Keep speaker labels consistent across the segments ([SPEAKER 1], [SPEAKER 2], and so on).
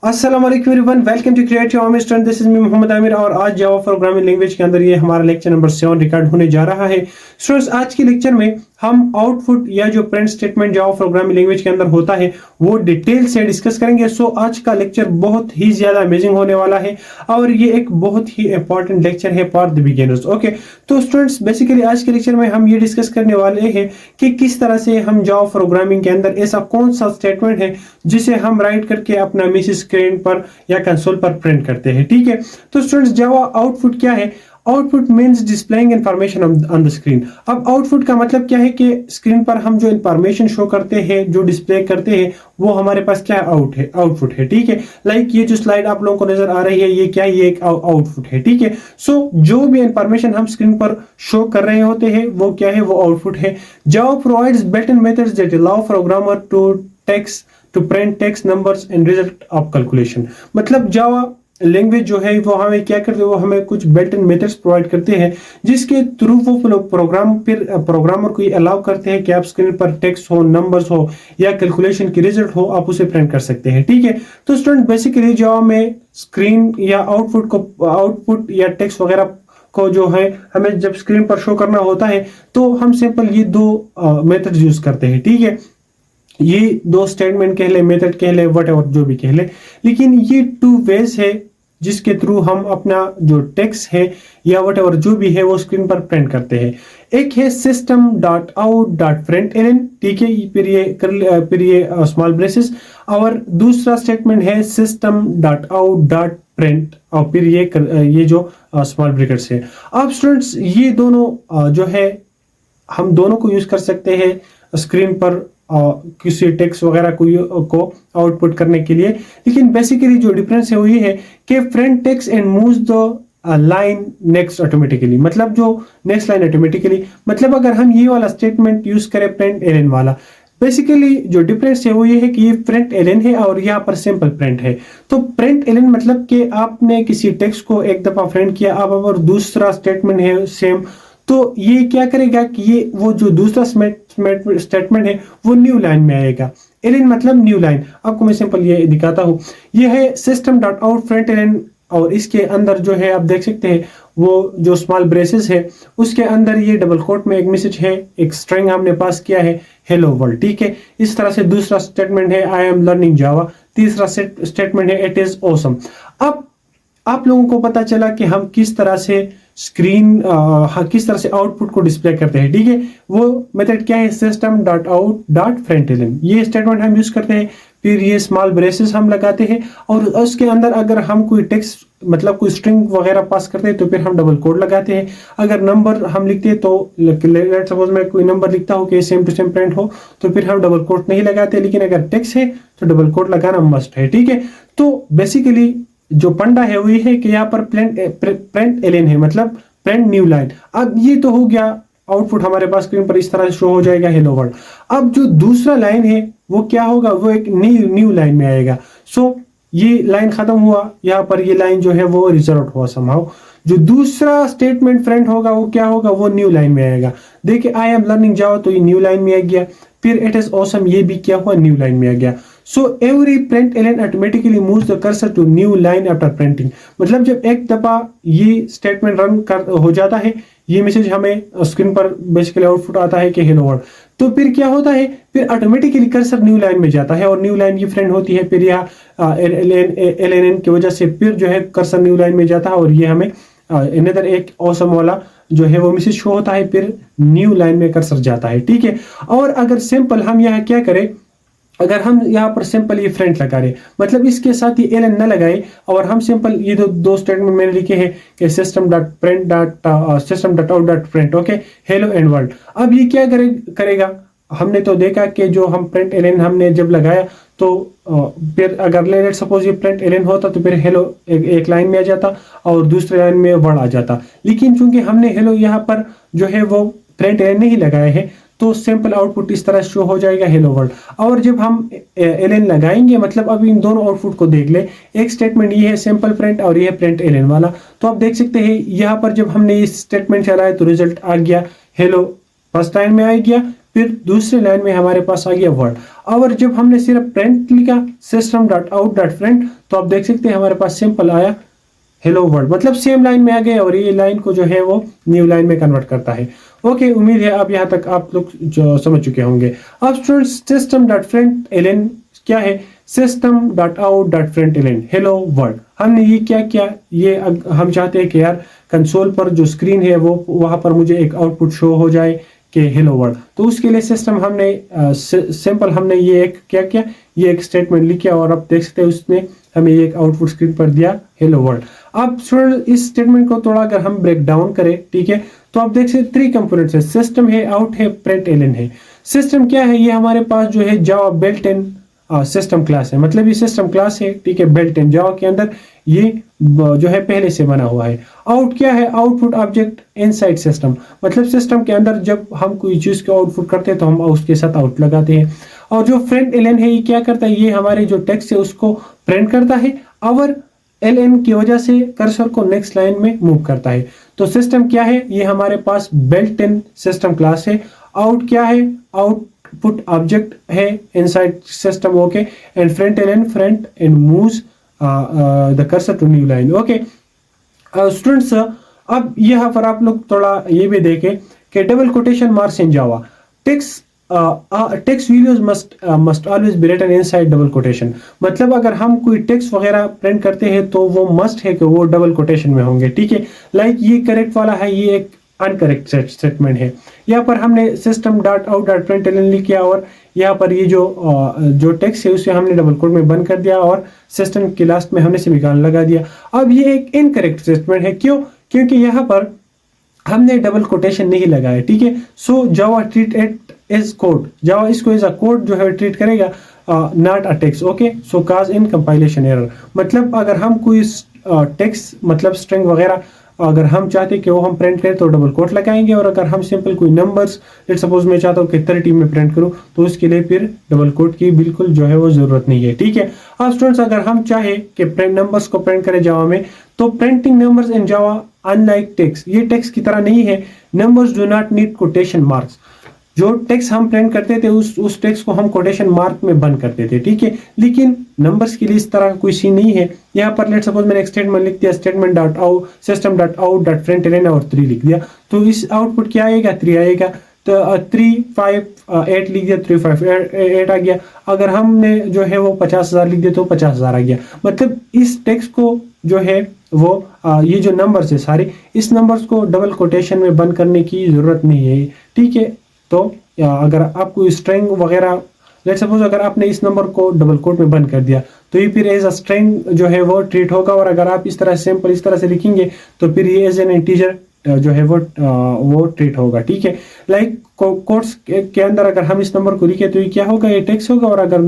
[SPEAKER 1] अस्सलाम वालेकुम everyone, welcome to create your own student. This is me Mohammad Aamir और आज जावा प्रोग्रामिंग लैंग्वेज के अंदर ये हमारा लेक्चर नंबर 7 रिकॉर्ड होने जा रहा है। स्टूडेंट्स, आज के लेक्चर में हम आउटपुट या जो print statement Java programming language के अंदर होता है वो डिटेल से डिस्कस करेंगे। सो आज का लेक्चर बहुत ही ज्यादा अमेजिंग होने वाला है और ये एक बहुत ही इंपॉर्टेंट लेक्चर है फॉर द बिगिनर्स। ओके, तो स्टूडेंट्स बेसिकली आज के लेक्चर में हम ये डिस्कस करने वाले हैं कि किस तरह से हम जावा प्रोग्रामिंग के अंदर ऐसा कौन सा स्टेटमेंट है जिसे हम राइट करके अपना मैसेज स्क्रीन पर या कंसोल पर प्रिंट करते हैं। ठीक है, तो स्टूडेंट्स जावा आउटपुट क्या है? Output means displaying information on the screen. अब आउटपुट का मतलब क्या है कि स्क्रीन पर हम जो इंफॉर्मेशन शो करते हैं, जो डिस्प्ले करते हैं, वो हमारे पास क्या है? आउटपुट है। ठीक है, लाइक ये जो स्लाइड आप लोगों को नजर आ रही है, ये क्या है? ये एक आउटपुट है। ठीक है, सो जो भी इंफॉर्मेशन हम स्क्रीन पर शो कर रहे होते हैं वो क्या है? वो आउटपुट है। Java provides built in methods that allow programmer to print text numbers and result of calculation. मतलब जावा लैंग्वेज जो है वो हमें क्या करते हैं? वो हमें कुछ बिल्ट इन मेथड्स प्रोवाइड करते हैं जिसके थ्रू वो प्रोग्रामर को ये अलाउ करते हैं कि आप स्क्रीन पर टेक्स्ट हो, नंबर्स हो या कैलकुलेशन की रिजल्ट हो, आप उसे प्रिंट कर सकते हैं। ठीक है, तो स्टूडेंट बेसिकली जावा में स्क्रीन या आउटपुट या टेक्स्ट वगैरह को जो है हमें जब स्क्रीन पर शो करना होता है तो हम सिंपल ये दो मेथड यूज करते हैं। ठीक है, ये दो स्टेटमेंट कह ले, मेथड कह ले, वट एवर जो भी कह ले, लेकिन ये टू वेज है जिसके थ्रू हम अपना जो टेक्स्ट है या वट एवर जो भी है वो स्क्रीन पर प्रिंट करते हैं। एक है system dot out dot print L. ठीक है, फिर ये स्मॉल ब्रेसेस, और दूसरा स्टेटमेंट है system dot out dot print और फिर ये जो स्मॉल ब्रैकेट्स है। अब स्टूडेंट्स ये दोनों जो है हम दोनों को यूज कर सकते हैं स्क्रीन पर किसी टेक्स्ट वगैरह को आउटपुट करने के लिए, लेकिन बेसिकली जो डिफरेंस है वो ये है कि print text and moves the line next automatically. मतलब जो नेक्स्ट लाइन ऑटोमेटिकली, मतलब अगर हम ये वाला स्टेटमेंट यूज करें प्रिंट एलएन वाला, बेसिकली जो डिफरेंस है वो ये है कि ये प्रिंट एलएन है और यहाँ पर सिंपल प्रिंट है। तो प्रिंट एलएन मतलब कि आपने किसी टेक्स्ट को एक दफा प्रिंट किया, अब अगर दूसरा स्टेटमेंट है सेम, तो ये क्या करेगा कि ये वो जो दूसरा स्टेटमेंट है वो न्यू लाइन में आएगा। एलिन मतलब न्यू लाइन। आपको मैं सिंपल ये दिखाता हूँ। ये है system dot out println और इसके अंदर जो है आप देख सकते हैं वो जो स्मॉल ब्रेसेस है उसके अंदर ये डबल कोट में एक मैसेज है, एक स्ट्रिंग हमने पास किया है, हेलो वर्ल्ड। ठीक है, इस तरह से दूसरा स्टेटमेंट है आई एम लर्निंग जावा, तीसरा स्टेटमेंट है इट इज ऑसम। अब आप लोगों को पता चला कि हम किस तरह से किस तरह से आउटपुट को डिस्प्ले करते हैं। ठीक है, वो मेथड क्या है? System dot out dot println, ये स्टेटमेंट हम यूज करते हैं। फिर ये स्मॉल ब्रेसेस हम लगाते हैं और उसके अंदर अगर हम कोई टेक्स्ट मतलब कोई स्ट्रिंग वगैरह पास करते हैं तो फिर हम डबल कोड लगाते हैं। अगर नंबर हम लिखते हैं तो लेट्स सपोज मैं कोई नंबर लिखता हूँ कि सेम टू सेम प्रिंट हो तो फिर हम डबल कोड नहीं लगाते, लेकिन अगर टेक्स्ट है तो डबल कोड लगाना मस्ट है। ठीक है, तो बेसिकली जो पंडा है वो ये है कि यहाँ पर प्रिंट एलिन है, मतलब प्रिंट न्यू लाइन। अब ये तो हो गया आउटपुट, हमारे पास स्क्रीन पर इस तरह शो हो जाएगा हेलो वर्ल्ड। अब जो दूसरा लाइन है वो क्या होगा? वो एक न्यू लाइन में आएगा। सो ये लाइन खत्म हुआ, यहाँ पर ये लाइन जो है वो रिजल्ट हुआ समहाउ। जो दूसरा स्टेटमेंट प्रिंट होगा वो क्या होगा? वो न्यू लाइन में आएगा। देखिए आई एम लर्निंग जावा तो ये न्यू लाइन में आ गया, फिर इट इज ऑसम ये भी क्या हुआ? न्यू लाइन में आ गया। So every print ln automatically moves the cursor to new line after printing। मतलब जब एक दफा ये स्टेटमेंट हो जाता है, ये मैसेज हमें स्क्रीन पर बेसिकली आउटपुट आता है कि हेलो वर्ल्ड, तो फिर क्या होता है? फिर ऑटोमेटिकली कर्सर न्यू लाइन में जाता है और न्यू लाइन की फ्रेंड होती है। फिर यहाँ एल की वजह से फिर जो है कर्सर न्यू लाइन में जाता है और ये हमें अनदर एक ऑसम वाला जो है वो मैसेज शो होता है, फिर न्यू लाइन में कर्सर जाता है। ठीक है, और अगर सिंपल हम यहाँ क्या करें, अगर हम यहाँ पर सिंपल ये फ्रंट लगा रहे, मतलब इसके साथ ये एलन न लगाए और हम सिंपल ये दो स्टेटमेंट मैंने लिखे हैं कि system dot print system dot out dot print okay hello and world. अब ये क्या करेगा? हमने तो देखा कि जो हम प्रिंट एलन हमने जब लगाया तो फिर अगर लेट सपोज ये प्रिंट एलन होता तो फिर हेलो एक लाइन में आ जाता और दूसरे लाइन में वर्ड आ जाता, लेकिन चूंकि हमने हेलो यहाँ पर जो है वो प्रिंट एलन नहीं लगाए हैं तो सिंपल आउटपुट इस तरह शो हो जाएगा हेलो वर्ल्ड। और जब हम एलन लगाएंगे, मतलब अब इन दोनों आउटपुट को देख ले, एक स्टेटमेंट ये है सिंपल प्रिंट और ये है प्रिंट एलन वाला, तो आप देख सकते हैं यहाँ पर जब हमने ये स्टेटमेंट चलाया तो रिजल्ट आ गया हेलो फर्स्ट लाइन में आ गया, फिर दूसरी लाइन में हमारे पास आ गया वर्ड। और जब हमने सिर्फ प्रिंट लिखा system.out.print तो आप देख सकते हैं हमारे पास सिंपल आया हेलो वर्ल्ड, मतलब सेम लाइन में आ गए और ये लाइन को जो है वो न्यू लाइन में कन्वर्ट करता है। ओके, उम्मीद है अब यहाँ तक आप लोग जो समझ चुके होंगे। अब स्टूडेंट्स system.println क्या है? system.out.println hello world. हमने ये क्या किया, ये हम चाहते हैं कि यार कंसोल पर जो स्क्रीन है वो वहां पर मुझे एक आउटपुट शो हो जाए कि हेलो वर्ल्ड। तो उसके लिए सिस्टम हमने सिंपल हमने ये एक क्या किया, ये एक स्टेटमेंट लिखा और अब देख सकते हैं उसने हमें ये एक आउटपुट स्क्रीन पर दिया हेलो वर्ल्ड। अब स्टूडेंट इस स्टेटमेंट को थोड़ा अगर हम ब्रेक डाउन करें, ठीक है, तो आप देख सकते 3 कंपोनेंट्स है, सिस्टम है, आउट है, println है। सिस्टम क्या है? ये हमारे पास जो है जावा बिल्ट इन सिस्टम क्लास है, मतलब ये सिस्टम क्लास है, ठीक है, बिल्ट इन जावा के अंदर ये जो है पहले से बना हुआ है। आउट क्या है? आउटपुट ऑब्जेक्ट इनसाइड सिस्टम, मतलब सिस्टम के अंदर जब हम कोई चीज को आउटपुट करते हैं तो हम उसके साथ आउट लगाते हैं। और जो println है ये क्या करता है? ये हमारे जो टेक्स्ट है उसको प्रिंट करता है और ln की वजह से कर्सर को नेक्स्ट लाइन में मूव करता है। तो सिस्टम क्या है? ये हमारे पास बिल्ट इन सिस्टम क्लास है। आउट क्या है? आउटपुट ऑब्जेक्ट है inside system, okay, and println front and moves the cursor to new line. Okay students, अब यहाँ पर आप लोग थोड़ा ये भी देखें कि double quotation marks in Java text videos must always be written inside double quotation, मतलब अगर हम कोई टेक्स्ट वगैरह प्रिंट करते हैं तो वो मस्ट है कि वो डबल कोटेशन में होंगे, ठीक है। लाइक ये करेक्ट वाला है, ये एक अनकरेक्ट स्टेटमेंट है। यहाँ पर हमने system.out.println लिख किया और यहाँ पर ये जो टेक्स्ट है उसे हमने डबल कोट में बंद कर दिया और सिस्टम के लास्ट में हमने सेमीकोलन लगा दिया। अब ये एक इनकरेक्ट स्टेटमेंट है, क्यों? क्योंकि यहाँ पर हमने डबल कोटेशन नहीं लगाया, ठीक है। सो जावा ट्रीट इट एज कोड, जावा इसको एज अ कोड जो है ट्रीट करेगा, not a text, okay. So cause in compilation error, मतलब अगर हम कोई टेक्स्ट मतलब स्ट्रिंग वगैरह अगर हम चाहते कि वो हम प्रिंट करें तो डबल कोट लगाएंगे, और अगर हम सिंपल कोई नंबर्स लेट सपोज मैं चाहता हूँ कि 30 में प्रिंट करूँ तो उसके लिए फिर डबल कोट की बिल्कुल जो है वो जरूरत नहीं है, ठीक है। अब स्टूडेंट्स अगर हम चाहे कि प्रिंट नंबर्स को प्रिंट करें जावा में, तो printing numbers in Java unlike text, ये टेक्स्ट की तरह नहीं है। Numbers do not need quotation marks, जो टेक्स्ट हम प्रिंट करते थे उस टेक्स्ट को हम कोटेशन मार्क में बंद करते थे, ठीक है। लेकिन नंबर्स के लिए इस तरह का कोई सीन नहीं है। यहाँ पर लेट सपोज मैंने एक स्टेटमेंट लिख दिया, system.out.println और 3 लिख दिया, तो इस आउटपुट क्या आएगा? 3 आएगा। तो 3 5 8 लिख दिया, 3 5 8 आ गया। अगर हमने जो है वो 50,000 लिख दिया तो 50,000 आ गया। मतलब इस टेक्स्ट को जो है वो ये जो नंबर्स है सारे, इस नंबर्स को डबल कोटेशन में बंद करने की जरूरत नहीं है, ठीक है। तो अगर आपको स्ट्रिंग वगैरह लेट सपोज अगर आपने इस नंबर को डबल कोट में बंद कर दिया तो ये फिर एज अ स्ट्रिंग जो है वो ट्रीट होगा, और अगर आप इस तरह सिंपल इस तरह से लिखेंगे तो फिर ये एज एन इंटीजर जो है वो ट्रीट होगा, ठीक है। लाइक कोट्स के अंदर अगर हम इस नंबर को लिखे तो ये क्या होगा? ये टेक्स्ट होगा, और अगर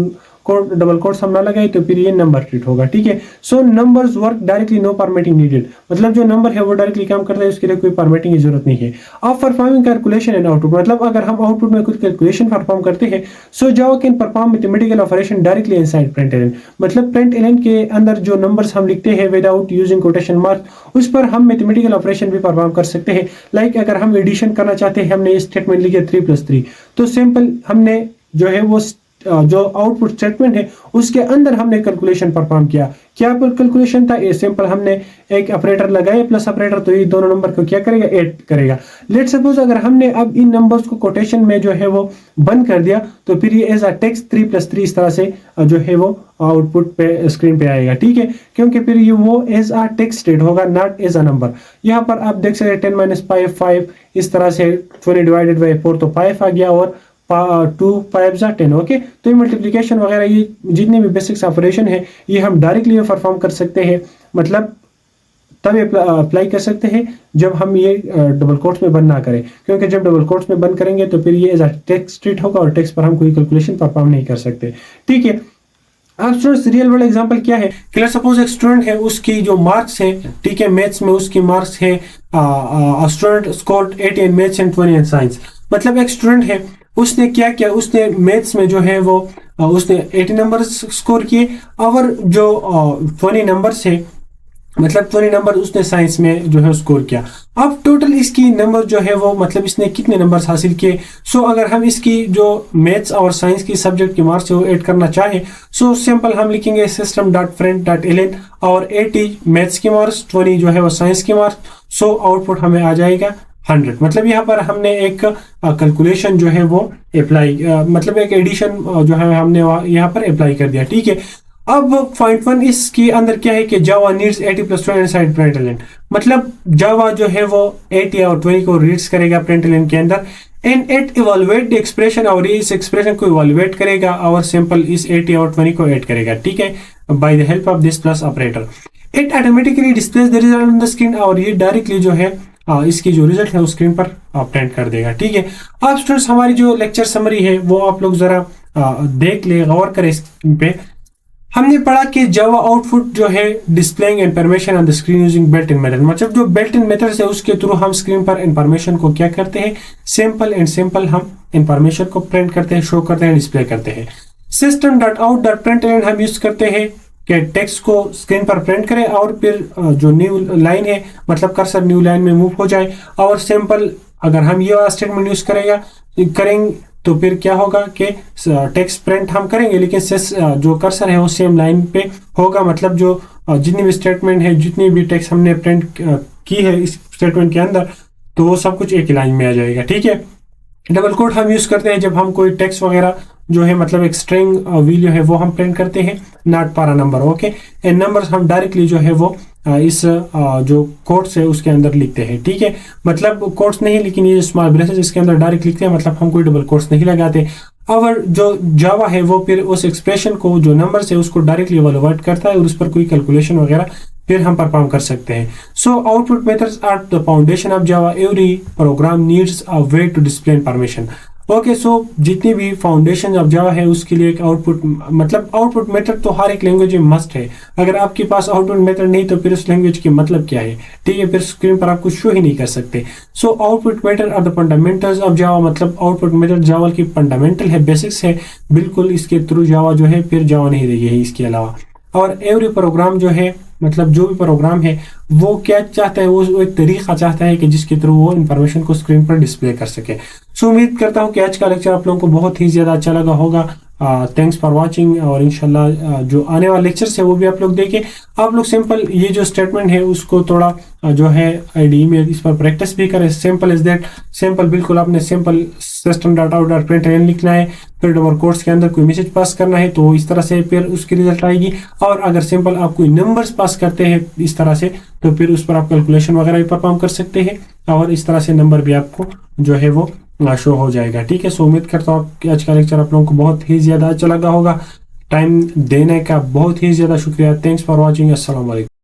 [SPEAKER 1] कोड डबल कोट्स हम ना लगाए तो फिर ये नंबर ट्रीट होगा, ठीक है। So numbers work directly, no formatting needed, मतलब जो नंबर है वो डायरेक्टली काम करता है, उसके लिए कोई फॉर्मेटिंग की जरूरत नहीं है। आप परफॉर्मिंग कैलकुलेशन एंड आउटपुट, मतलब अगर हम आउटपुट में कुछ कैलकुलेशन परफॉर्म करते हैं, so Java can perform mathematical operation directly inside println, मतलब println के अंदर जो नंबर्स हम लिखते हैं विदाउट यूजिंग कोटेशन मार्क, उस पर हम मैथमेटिकल ऑपरेशन भी परफॉर्म कर सकते हैं। लाइक अगर हम एडिशन करना चाहते हैं, हमने स्टेटमेंट लिखे 3 + 3, तो सिंपल हमने जो है वो जो आउटपुट स्टेटमेंट है उसके अंदर हमने कैलकुलेशन परफॉर्म किया। क्या पर कैलकुलेशन था? ये सिंपल हमने एक ऑपरेटर लगाया प्लस ऑपरेटर, तो ये दोनों नंबर को क्या करेगा? ऐड करेगा। लेट सपोज अगर हमने अब इन नंबर्स को कोटेशन में जो है वो बंद कर दिया तो फिर ये एज अ टेक्स्ट 3 + 3 इस तरह से जो है वो आउटपुट पे स्क्रीन पे आएगा, ठीक है, क्योंकि फिर ये वो एज अ टेक्स्ट स्टेट होगा, नॉट एज अ नंबर। यहाँ पर आप देख सकते हैं 10 - 5 5, इस तरह से 20 / 4 तो 5 आ गया, और 2 5 = 10, ओके। तो ये मल्टीप्लिकेशन वगैरह ये जितने भी बेसिक्स ऑपरेशन है ये हम डायरेक्टली परफॉर्म कर सकते हैं, मतलब तब अप्लाई कर सकते हैं जब हम ये डबल कोट्स में बंद ना करें, क्योंकि जब डबल कोट्स में बंद करेंगे तो फिर ये एज अ टेक्स्ट ट्रीट होगा और टेक्स्ट पर हम कोई कैलकुलेशन परफॉर्म नहीं कर सकते, ठीक है। अब स्टूडेंट्स रियल वर्ल्ड एग्जांपल क्या है कि लेट्स सपोज एक स्टूडेंट है, उसकी जो मार्क्स है, ठीक है, मैथ्स में उसकी मार्क्स है student scored 80 in maths and 20 in science, मतलब एक स्टूडेंट है उसने क्या किया, उसने मैथ्स में जो है वो उसने 80 नंबर स्कोर किए, और जो 20 नंबर्स है मतलब 20 नंबर उसने साइंस में जो है स्कोर किया। अब टोटल इसकी नंबर जो है वो मतलब इसने कितने नंबर्स हासिल किए। सो अगर हम इसकी जो मैथ्स और साइंस की सब्जेक्ट के मार्क्स है वो ऐड करना चाहें, सो सिंपल हम लिखेंगे system dot friend dot ln और 80 मैथ्स के मार्क्स, 20 जो है वो साइंस के मार्क्स। सो आउटपुट हमें आ जाएगा 100। मतलब यहाँ पर हमने एक कैलकुलेशन जो है वो अप्लाई मतलब एक एडिशन जो है हमने यहाँ पर अप्लाई कर दिया। ठीक है, अब पॉइंट 1 इसके अंदर क्या है कि जावा नीड्स 80 प्लस 20 इनसाइड प्रिंटलन। मतलब जावा जो है वो 80 और 20 को रीड्स करेगा प्रिंटलन के अंदर and it evaluate the expression और इस एक्सप्रेशन को इवैल्यूएट करेगा और सिंपल इस 80 और 20 को ऐड करेगा। ठीक है, by the help of this plus operator it automatically displace the result on the screen और ये डायरेक्टली जो है इसकी जो रिजल्ट है उस स्क्रीन पर प्रिंट कर देगा। ठीक है, अब स्टूडेंट्स हमारी जो लेक्चर समरी है वो आप लोग जरा देख ले, गौर करें इस पे। हमने पढ़ा कि जावा आउटपुट जो है displaying information on the screen using built in method. मतलब जो बिल्ट इन मेथड है उसके थ्रू हम स्क्रीन पर इंफॉर्मेशन को क्या करते हैं, सिंपल एंड सिंपल हम इंफॉर्मेशन को प्रिंट करते हैं, शो करते हैं, डिस्प्ले करते हैं। System dot out dot print हम यूज करते हैं कि टेक्स्ट को स्क्रीन पर प्रिंट करें और फिर जो न्यू लाइन है मतलब कर्सर न्यू लाइन में मूव हो जाए। और सिंपल अगर हम ये स्टेटमेंट यूज करेंगे तो फिर क्या होगा कि टेक्स्ट प्रिंट हम करेंगे लेकिन जो कर्सर है वो सेम लाइन पे होगा। मतलब जो जितनी भी स्टेटमेंट है, जितनी भी टेक्स्ट हमने प्रिंट की है इस स्टेटमेंट के अंदर, तो वो सब कुछ एक लाइन में आ जाएगा। ठीक है, डबल कोट हम यूज करते हैं जब हम कोई टेक्स्ट वगैरह जो है मतलब एक स्ट्रिंग वैल्यू है वो हम प्रिंट करते हैं, नॉट पारा नंबर। ओके, एंड नंबर्स हम डायरेक्टली जो है वो इस जो कोट्स है उसके अंदर लिखते हैं। ठीक है, मतलब कोट्स नहीं लेकिन ये स्मॉल ब्रेसेस इसके अंदर डायरेक्ट लिखते हैं, मतलब हम कोई डबल कोट्स नहीं लगाते। और जो जावा है वो फिर उस एक्सप्रेशन को जो नंबर है उसको डायरेक्टली इवैल्यूएट करता है और उस पर कोई कैलकुलेशन वगैरह फिर हम परफॉर्म कर सकते हैं। So output methods are the foundation of Java. Every program needs a way to display information. Okay, so जितनी भी फाउंडेशन ऑफ जावा है उसके लिए एक आउटपुट मतलब आउटपुट मेथड तो हर एक लैंग्वेज में मस्ट है। अगर आपके पास आउटपुट मेथड नहीं तो फिर उस लैंग्वेज की मतलब क्या है। ठीक है, फिर स्क्रीन पर आप कुछ शो ही नहीं कर सकते। So output method are the fundamentals of Java. मतलब आउटपुट मेथड जावा की फंडामेंटल है, बेसिक्स है बिल्कुल। इसके थ्रू जावा जो है फिर जावा नहीं रहेगी इसके अलावा। और एवरी प्रोग्राम जो है मतलब जो भी प्रोग्राम है वो क्या चाहता है, वो एक तरीका चाहता है कि जिसके थ्रू वो इन्फॉर्मेशन को स्क्रीन पर डिस्प्ले कर सके। सो उम्मीद करता हूँ कि आज का लेक्चर आप लोगों को बहुत ही ज़्यादा अच्छा लगा होगा। थैंक्स फॉर वाचिंग और इंशाल्लाह जो आने वाले लेक्चर्स है वो भी आप लोग देखें। आप लोग सिंपल ये जो स्टेटमेंट है उसको थोड़ा जो है आईडी में इस पर प्रैक्टिस भी करें। सिंपल इज दैट, सिंपल बिल्कुल आपने simple system dot out dot print लिखना है, फिर डबल कोट्स के अंदर कोई मैसेज पास करना है तो इस तरह से फिर उसकी रिजल्ट आएगी। और अगर सिंपल आप कोई नंबर्स पास करते हैं इस तरह से तो फिर उस पर आप कैलकुलेशन वगैरह भी परफॉर्म कर सकते हैं और इस तरह से नंबर भी आपको जो है वो शो हो जाएगा। ठीक है, सो उम्मीद करता हूँ कि आज का लेक्चर आप लोगों को बहुत ही ज़्यादा अच्छा लगा होगा। टाइम देने का बहुत ही ज़्यादा शुक्रिया। Thanks for watching. अस्सलाम वालेकुम।